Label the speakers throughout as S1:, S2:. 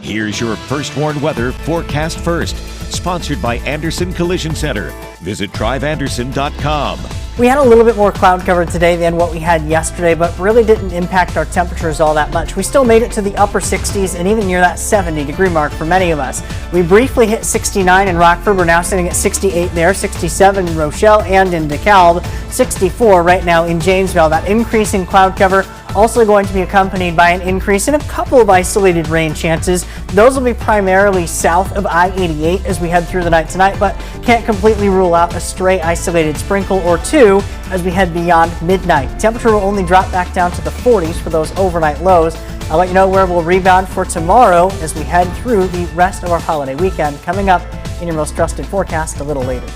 S1: Here's your First Warn Weather Forecast First, sponsored by Anderson Collision Center. Visit driveanderson.com.
S2: We had a little bit more cloud cover today than what we had yesterday, but really didn't impact our temperatures all that much. We still made it to the upper 60s and even near that 70-degree mark for many of us. We briefly hit 69 in Rockford. We're now sitting at 68 there, 67 in Rochelle and in DeKalb, 64 right now in Janesville. That increase in cloud cover also going to be accompanied by an increase in a couple of isolated rain chances. Those will be primarily south of I-88 as we head through the night tonight, but can't completely rule out a stray isolated sprinkle or two as we head beyond midnight. Temperature will only drop back down to the 40s for those overnight lows. I'll let you know where we'll rebound for tomorrow as we head through the rest of our holiday weekend. Coming up in your most trusted forecast a little later.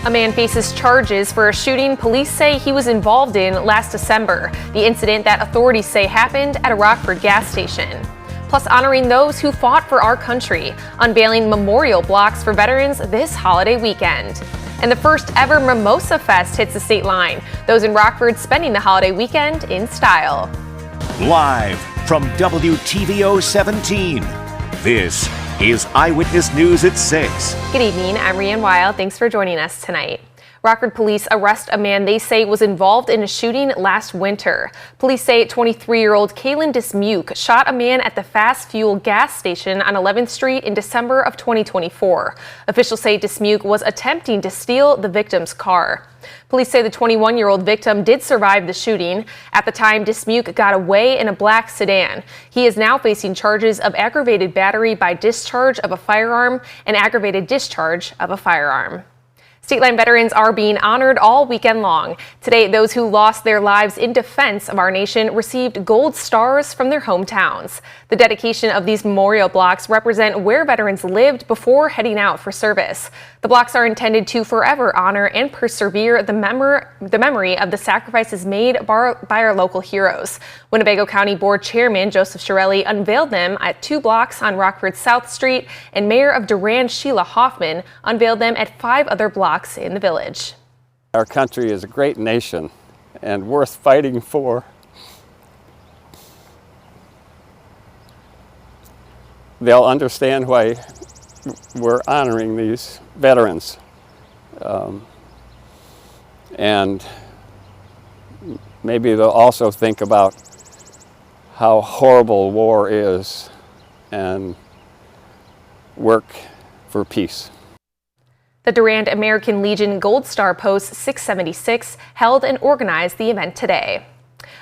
S3: A man faces charges for a shooting police say he was involved in last December. The incident that authorities say happened at a Rockford gas station. Plus, honoring those who fought for our country, unveiling memorial blocks for veterans this holiday weekend. And the first ever Mimosa Fest hits the state line. Those in Rockford spending the holiday weekend in style.
S1: Live from WTVO 17, this is Eyewitness News at 6.
S3: Good evening, I'm Rianne Weil. Thanks for joining us tonight. Rockford police arrest a man they say was involved in a shooting last winter. Police say 23-year-old Kaylin Dismuke shot a man at the Fas Fuel gas station on 11th Street in December of 2024. Officials say Dismuke was attempting to steal the victim's car. Police say the 21-year-old victim did survive the shooting. At the time, Dismuke got away in a black sedan. He is now facing charges of aggravated battery by discharge of a firearm and aggravated discharge of a firearm. State line veterans are being honored all weekend long. Today, those who lost their lives in defense of our nation received gold stars from their hometowns. The dedication of these memorial blocks represent where veterans lived before heading out for service. The blocks are intended to forever honor and persevere the memory of the sacrifices made by our local heroes. Winnebago County Board Chairman Joseph Shirelli unveiled them at 2 blocks on Rockford South Street, and Mayor of Durand Sheila Hoffman unveiled them at 5 other blocks in the village.
S4: Our country is a great nation and worth fighting for. They'll understand why we're honoring these veterans. And maybe they'll also think about how horrible war is and work for peace.
S3: The Durand American Legion Gold Star Post 676 held and organized the event today.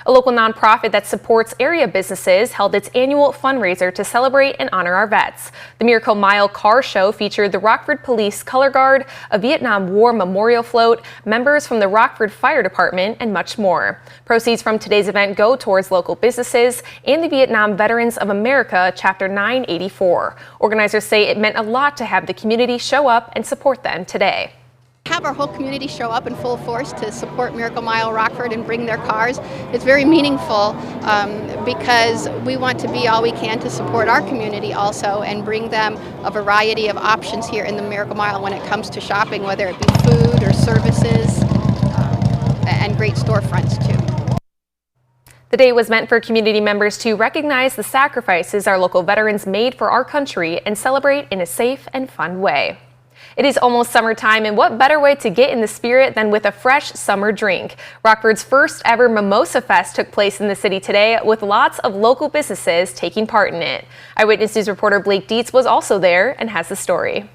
S3: A local nonprofit that supports area businesses held its annual fundraiser to celebrate and honor our vets. The Miracle Mile car show featured the Rockford Police Color Guard, a Vietnam War memorial float, members from the Rockford Fire Department, and much more. Proceeds from today's event go towards local businesses and the Vietnam Veterans of America Chapter 984. Organizers say it meant a lot to have the community show up and support them today.
S5: Have our whole community show up in full force to support Miracle Mile Rockford and bring their cars. It's very meaningful because we want to be all we can to support our community also and bring them a variety of options here in the Miracle Mile when it comes to shopping, whether it be food or services and great storefronts too.
S3: The day was meant for community members to recognize the sacrifices our local veterans made for our country and celebrate in a safe and fun way. It is almost summertime, and what better way to get in the spirit than with a fresh summer drink? Rockford's first ever Mimosa Fest took place in the city today, with lots of local businesses taking part in it. Eyewitness News reporter Blake Dietz was also there and has the story.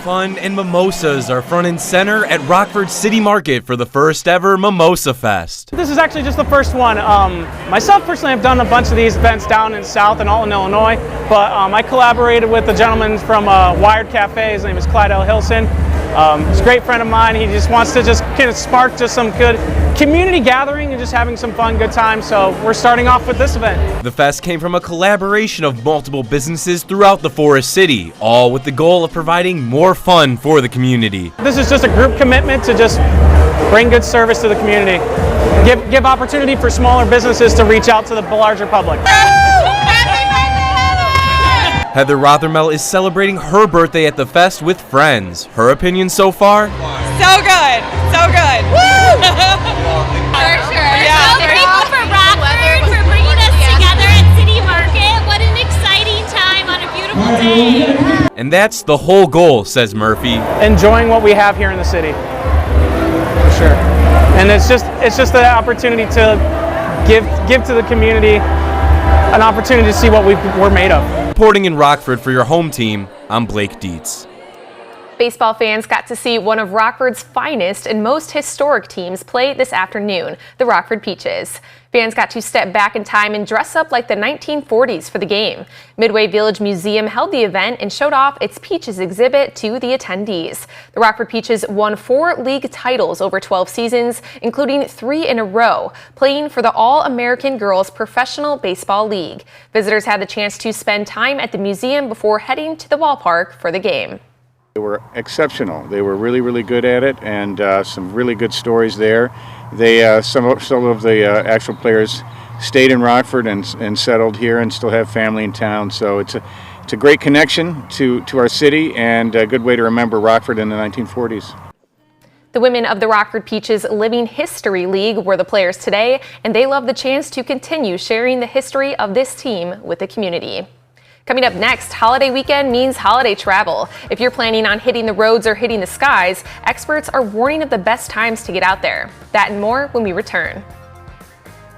S6: Fun and mimosas are front and center at Rockford City Market for the first ever Mimosa Fest.
S7: This is actually just the first one. Myself personally, I've done a bunch of these events down in South and Alton, Illinois, but I collaborated with a gentleman from Wired Cafe. His name is Clyde L. Hilson. He's a great friend of mine. He just wants to just kind of spark just some good community gathering and just having some fun, good time. So we're starting off with this event.
S6: The fest came from a collaboration of multiple businesses throughout the Forest City, all with the goal of providing more fun for the community.
S7: This is just a group commitment to just bring good service to the community. Give opportunity for smaller businesses to reach out to the larger public.
S6: Heather Rothermel is celebrating her birthday at the fest with friends. Her opinion so far?
S8: So good. So good. Woo!
S9: For sure.
S8: Yeah.
S9: So grateful for Rockford for bringing us together at City Market. What an exciting time on a beautiful day.
S6: And that's the whole goal, says Murphy.
S7: Enjoying what we have here in the city, for sure. And it's just the opportunity to give to the community an opportunity to see what we're made of.
S6: Reporting in Rockford for your home team, I'm Blake Dietz.
S3: Baseball fans got to see one of Rockford's finest and most historic teams play this afternoon, the Rockford Peaches. Fans got to step back in time and dress up like the 1940s for the game. Midway Village Museum held the event and showed off its Peaches exhibit to the attendees. The Rockford Peaches won 4 league titles over 12 seasons, including 3 in a row, playing for the All-American Girls Professional Baseball League. Visitors had the chance to spend time at the museum before heading to the ballpark for the game.
S10: They were exceptional. They were really, really good at it, and some really good stories there. They some of the actual players stayed in Rockford and settled here and still have family in town. So it's a great connection to our city and a good way to remember Rockford in the 1940s.
S3: The women of the Rockford Peaches Living History League were the players today, and they love the chance to continue sharing the history of this team with the community. Coming up next, holiday weekend means holiday travel. If you're planning on hitting the roads or hitting the skies, experts are warning of the best times to get out there. That and more when we return.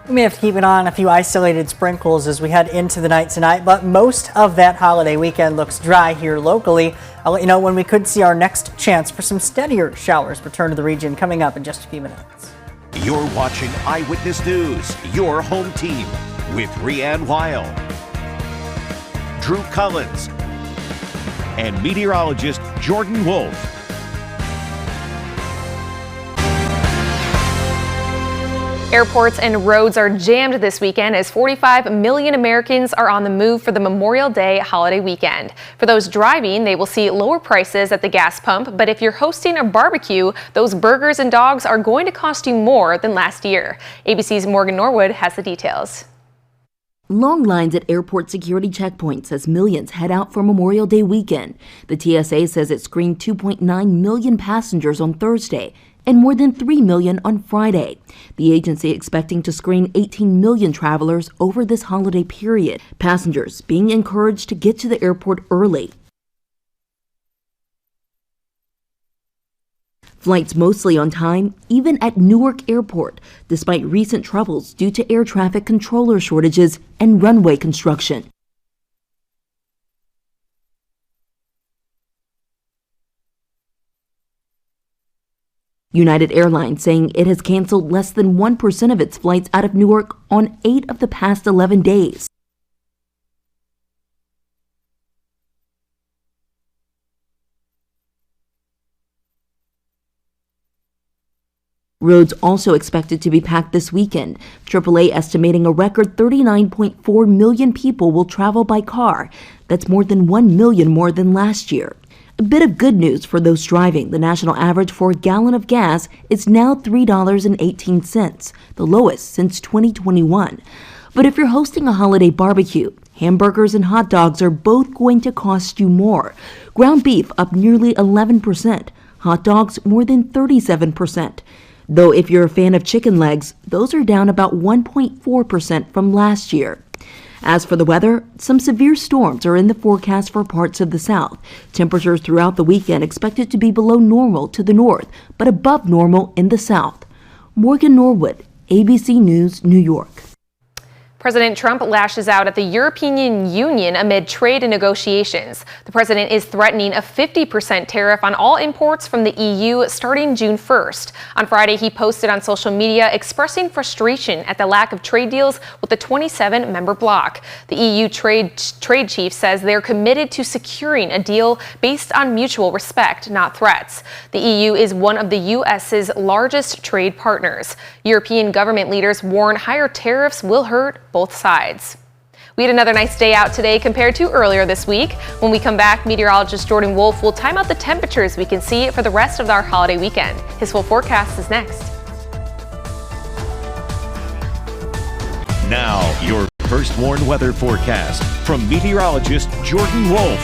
S2: We may have to keep an eye on a few isolated sprinkles as we head into the night tonight, but most of that holiday weekend looks dry here locally. I'll let you know when we could see our next chance for some steadier showers return to the region coming up in just a few minutes.
S1: You're watching Eyewitness News, your home team, with Rhiann Weil, Drew Collins, and meteorologist Jordan Wolf.
S3: Airports and roads are jammed this weekend as 45 million Americans are on the move for the Memorial Day holiday weekend. For those driving, they will see lower prices at the gas pump, but if you're hosting a barbecue, those burgers and dogs are going to cost you more than last year. ABC's Morgan Norwood has the details.
S11: Long lines at airport security checkpoints as millions head out for Memorial Day weekend. The TSA says it screened 2.9 million passengers on Thursday and more than 3 million on Friday. The agency expecting to screen 18 million travelers over this holiday period. Passengers being encouraged to get to the airport early. Flights mostly on time, even at Newark Airport, despite recent troubles due to air traffic controller shortages and runway construction. United Airlines saying it has canceled less than 1% of its flights out of Newark on 8 of the past 11 days. Roads also expected to be packed this weekend. AAA estimating a record 39.4 million people will travel by car. That's more than 1 million more than last year. A bit of good news for those driving. The national average for a gallon of gas is now $3.18, the lowest since 2021. But if you're hosting a holiday barbecue, hamburgers and hot dogs are both going to cost you more. Ground beef up nearly 11%, hot dogs more than 37%. Though if you're a fan of chicken legs, those are down about 1.4% from last year. As for the weather, some severe storms are in the forecast for parts of the south. Temperatures throughout the weekend expected to be below normal to the north, but above normal in the south. Morgan Norwood, ABC News, New York.
S3: President Trump lashes out at the European Union amid trade negotiations. The president is threatening a 50% tariff on all imports from the EU starting June 1st. On Friday, he posted on social media expressing frustration at the lack of trade deals with the 27-member bloc. The EU trade chief says they're committed to securing a deal based on mutual respect, not threats. The EU is one of the U.S.'s largest trade partners. European government leaders warn higher tariffs will hurt both sides. We had another nice day out today compared to earlier this week. When we come back, meteorologist Jordan Wolf will time out the temperatures we can see for the rest of our holiday weekend. His full forecast is next.
S1: Now, your first warned weather forecast from meteorologist Jordan Wolf.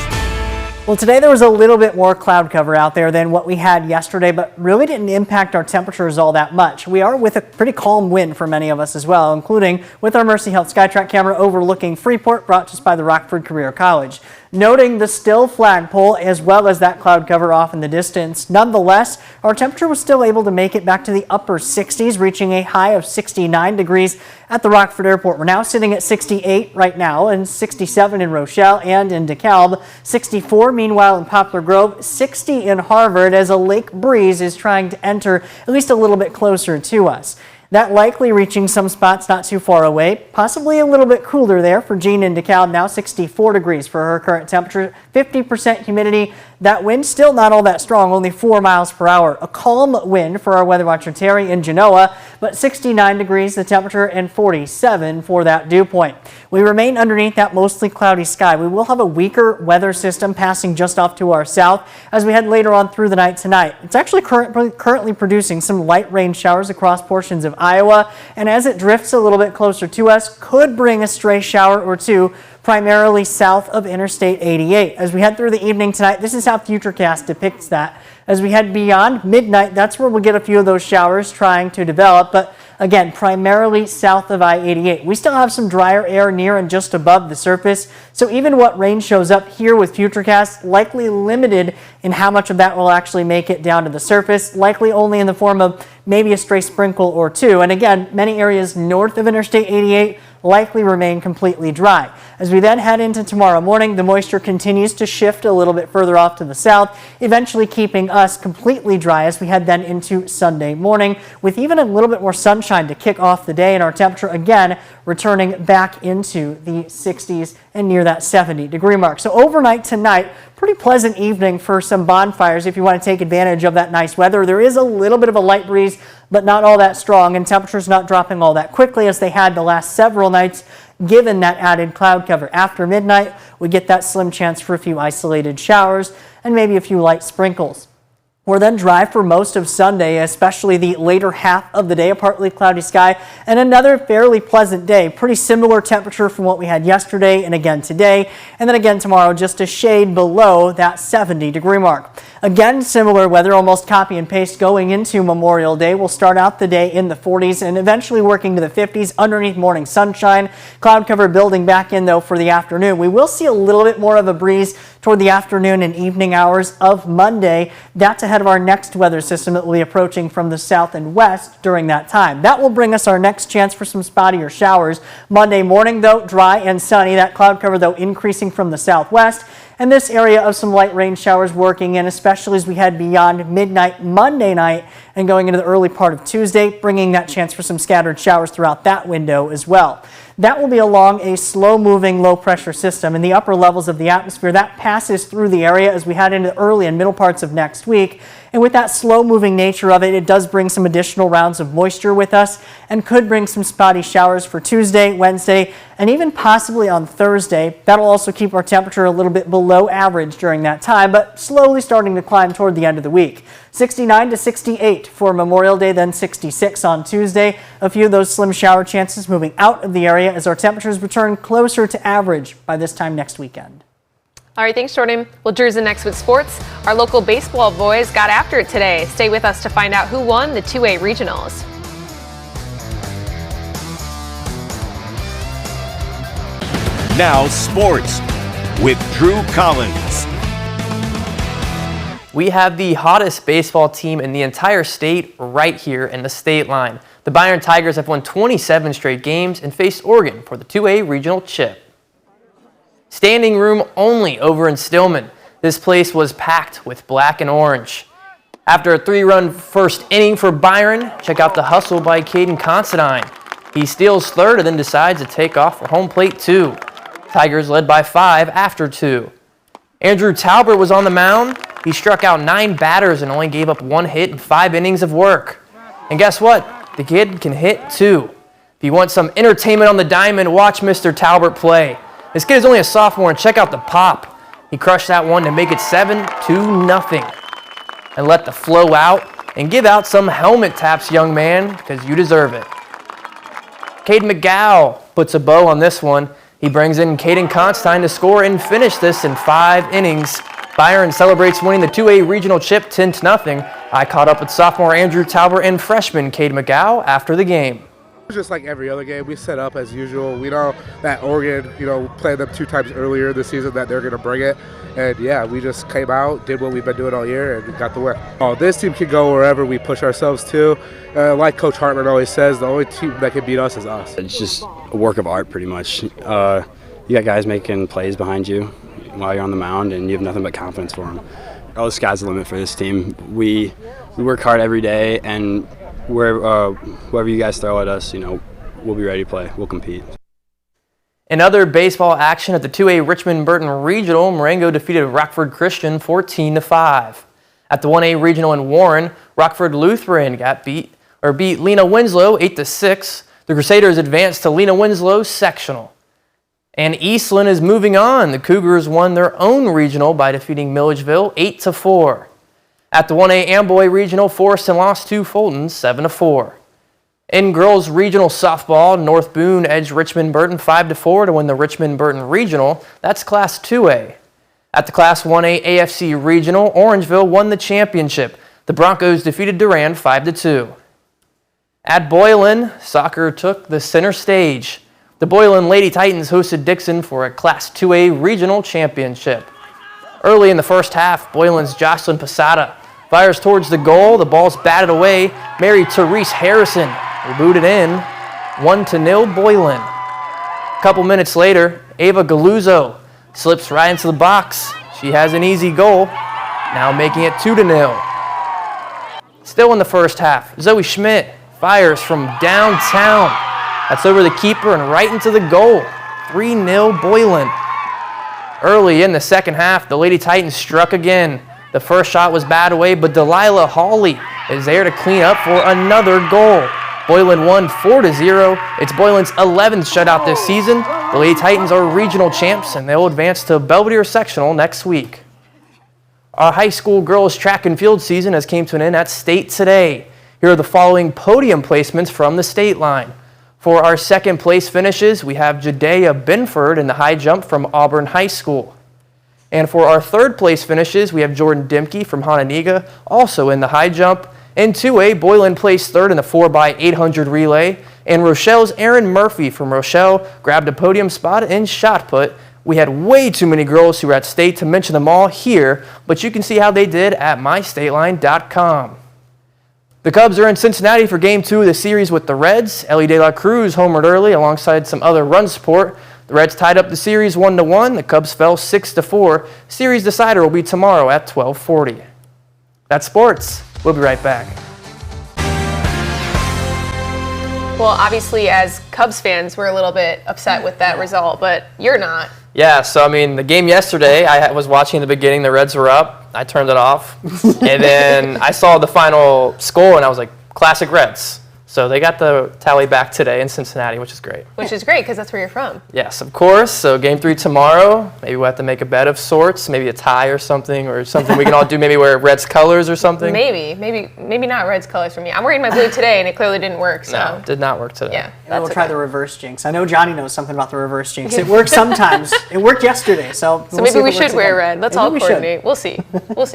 S2: Well, today there was a little bit more cloud cover out there than what we had yesterday, but really didn't impact our temperatures all that much. We are with a pretty calm wind for many of us as well, including with our Mercy Health Skytrack camera overlooking Freeport, brought to us by the Rockford Career College. Noting the still flagpole as well as that cloud cover off in the distance. Nonetheless, our temperature was still able to make it back to the upper 60s, reaching a high of 69 degrees at the Rockford Airport. We're now sitting at 68 right now, and 67 in Rochelle and in DeKalb, 64 meanwhile in Poplar Grove, 60 in Harvard as a lake breeze is trying to enter at least a little bit closer to us. That likely reaching some spots not too far away, possibly a little bit cooler there for Jean in DeKalb, now 64 degrees for her current temperature, 50% humidity. That wind still not all that strong, only 4 miles per hour. A calm wind for our weather watcher Terry in Genoa, but 69 degrees the temperature and 47 for that dew point. We remain underneath that mostly cloudy sky. We will have a weaker weather system passing just off to our south as we head later on through the night tonight. It's actually currently producing some light rain showers across portions of Iowa, and as it drifts a little bit closer to us, could bring a stray shower or two primarily south of Interstate 88. As we head through the evening tonight, this is how Futurecast depicts that. As we head beyond midnight, that's where we'll get a few of those showers trying to develop, but again, primarily south of I-88. We still have some drier air near and just above the surface, so even what rain shows up here with Futurecast, likely limited in how much of that will actually make it down to the surface, likely only in the form of maybe a stray sprinkle or two. And again, many areas north of Interstate 88 likely remain completely dry. As we then head into tomorrow morning, the moisture continues to shift a little bit further off to the south, eventually keeping us completely dry as we head then into Sunday morning, with even a little bit more sunshine to kick off the day, and our temperature again returning back into the 60s and near that 70-degree mark. So overnight tonight, pretty pleasant evening for some bonfires if you want to take advantage of that nice weather. There is a little bit of a light breeze, but not all that strong, and temperatures not dropping all that quickly as they had the last several nights, given that added cloud cover. After midnight, we get that slim chance for a few isolated showers and maybe a few light sprinkles. We're then dry for most of Sunday, especially the later half of the day, a partly cloudy sky, and another fairly pleasant day. Pretty similar temperature from what we had yesterday and again today, and then again tomorrow, just a shade below that 70-degree mark. Again, similar weather, almost copy and paste going into Memorial Day. We'll start out the day in the 40s and eventually working to the 50s underneath morning sunshine. Cloud cover building back in, though, for the afternoon. We will see a little bit more of a breeze toward the afternoon and evening hours of Monday. That's ahead of our next weather system that will be approaching from the south and west during that time. That will bring us our next chance for some spottier showers. Monday morning, though, dry and sunny. That cloud cover, though, increasing from the southwest. And this area of some light rain showers working in, especially as we head beyond midnight Monday night and going into the early part of Tuesday, bringing that chance for some scattered showers throughout that window as well. That will be along a slow-moving low-pressure system in the upper levels of the atmosphere. That passes through the area as we head into the early and middle parts of next week. And with that slow-moving nature of it, it does bring some additional rounds of moisture with us and could bring some spotty showers for Tuesday, Wednesday, and even possibly on Thursday. That'll also keep our temperature a little bit below average during that time, but slowly starting to climb toward the end of the week. 69 to 68 for Memorial Day, then 66 on Tuesday. A few of those slim shower chances moving out of the area as our temperatures return closer to average by this time next weekend.
S3: All right, thanks, Jordan. Well, Drew's in next with sports. Our local baseball boys got after it today. Stay with us to find out who won the 2A regionals.
S1: Now sports with Drew Collins.
S12: We have the hottest baseball team in the entire state right here in the state line. The Byron Tigers have won 27 straight games and faced Oregon for the 2A regional chip. Standing room only over in Stillman. This place was packed with black and orange. After a 3-run first inning for Byron, check out the hustle by Caden Considine. He steals third and then decides to take off for home plate 2. Tigers led by 5 after 2. Andrew Talbert was on the mound. He struck out 9 batters and only gave up 1 hit in 5 innings of work. And guess what? The kid can hit too. If you want some entertainment on the diamond, watch Mr. Talbert play. This kid is only a sophomore, and check out the pop. He crushed that one to make it 7-0. And let the flow out and give out some helmet taps, young man, because you deserve it. Cade McGow puts a bow on this one. He brings in Caden Constine to score and finish this in 5 innings. Byron celebrates winning the 2A regional chip 10-0. I caught up with sophomore Andrew Talbert and freshman Cade McGow after the game.
S13: Just like every other game, we set up as usual. We know that Oregon, played them 2 times earlier this season that they're going to bring it. And yeah, we just came out, did what we've been doing all year, and got the win. Oh, this team can go wherever we push ourselves to. Like Coach Hartman always says, the only team that can beat us is us.
S14: It's just a work of art, pretty much. You got guys making plays behind you while you're on the mound, and you have nothing but confidence for them. Oh, the sky's the limit for this team. We work hard every day, and whoever you guys throw at us, we'll be ready to play. We'll compete.
S12: In other baseball action at the 2A Richmond-Burton Regional, Marengo defeated Rockford Christian 14-5. At the 1A Regional in Warren, Rockford Lutheran beat Lena Winslow 8-6. The Crusaders advanced to Lena Winslow's sectional. And Eastland is moving on. The Cougars won their own regional by defeating Milledgeville 8-4. At the 1A Amboy Regional, Forreston lost to Fulton 7-4. In girls regional softball, North Boone edged Richmond-Burton 5-4 to win the Richmond-Burton Regional. That's Class 2A. At the Class 1A AFC Regional, Orangeville won the championship. The Broncos defeated Durand 5-2. At Boylan, soccer took the center stage. The Boylan Lady Titans hosted Dixon for a Class 2A regional championship. Early in the first half, Boylan's Jocelyn Posada fires towards the goal. The ball's batted away. Mary Therese Harrison will boot it in. 1-0 Boylan. A couple minutes later, Ava Galuzzo slips right into the box. She has an easy goal, now making it 2-0. Still in the first half, Zoe Schmidt fires from downtown. That's over the keeper and right into the goal. 3-0 Boylan. Early in the second half, the Lady Titans struck again. The first shot was batted away, but Delilah Hawley is there to clean up for another goal. Boylan won 4-0. It's Boylan's 11th shutout this season. The Lady Titans are regional champs, and they'll advance to Belvedere Sectional next week. Our high school girls track and field season has came to an end at state today. Here are the following podium placements from the state line. For our second place finishes, we have Jadea Binford in the high jump from Auburn High School. And for our third place finishes, we have Jordan Dimke from Hononegah, also in the high jump. In 2A, Boylan placed third in the 4x800 relay. And Rochelle's Aaron Murphy from Rochelle grabbed a podium spot in shot put. We had way too many girls who were at state to mention them all here, but you can see how they did at mystateline.com. The Cubs are in Cincinnati for Game 2 of the series with the Reds. Ellie De La Cruz homered early alongside some other run support. The Reds tied up the series 1-1. The Cubs fell 6-4. Series decider will be tomorrow at 12:40. That's sports. We'll be right back.
S3: Well, obviously, as Cubs fans, we're a little bit upset with that result, but you're not.
S12: Yeah, so the game yesterday, I was watching the beginning, the Reds were up, I turned it off, and then I saw the final score, and I was like, classic Reds. So they got the tally back today in Cincinnati, which is great.
S3: Which is great, because that's where you're from.
S12: Yes, of course. So Game 3 tomorrow, maybe we'll have to make a bet of sorts, maybe a tie or something we can all do, maybe wear Reds colors or something.
S3: Maybe not Reds colors for me. I'm wearing my blue today, and it clearly didn't work. So.
S12: No, it did not work today.
S3: Yeah,
S2: Maybe we'll try the reverse jinx. I know Johnny knows something about the reverse jinx. It works sometimes. It worked yesterday, so we'll
S3: maybe we should wear red. Let's all coordinate. We'll see.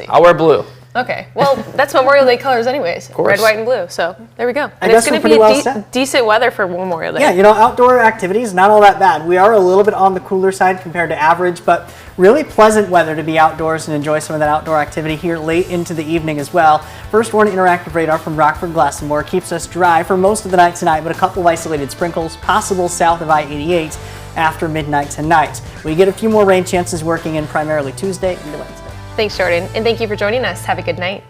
S12: I'll wear blue.
S3: Okay. Well, that's Memorial Day colors anyways. Red, white, and blue. So there we go. And
S2: it's
S3: going to be decent weather for Memorial Day.
S2: Yeah, outdoor activities, not all that bad. We are a little bit on the cooler side compared to average, but really pleasant weather to be outdoors and enjoy some of that outdoor activity here late into the evening as well. First Warning Interactive Radar from Rockford Glass & More keeps us dry for most of the night tonight, but a couple of isolated sprinkles possible south of I-88 after midnight tonight. We get a few more rain chances working in primarily Tuesday into Wednesday.
S3: Thanks, Jordan, and thank you for joining us. Have a good night.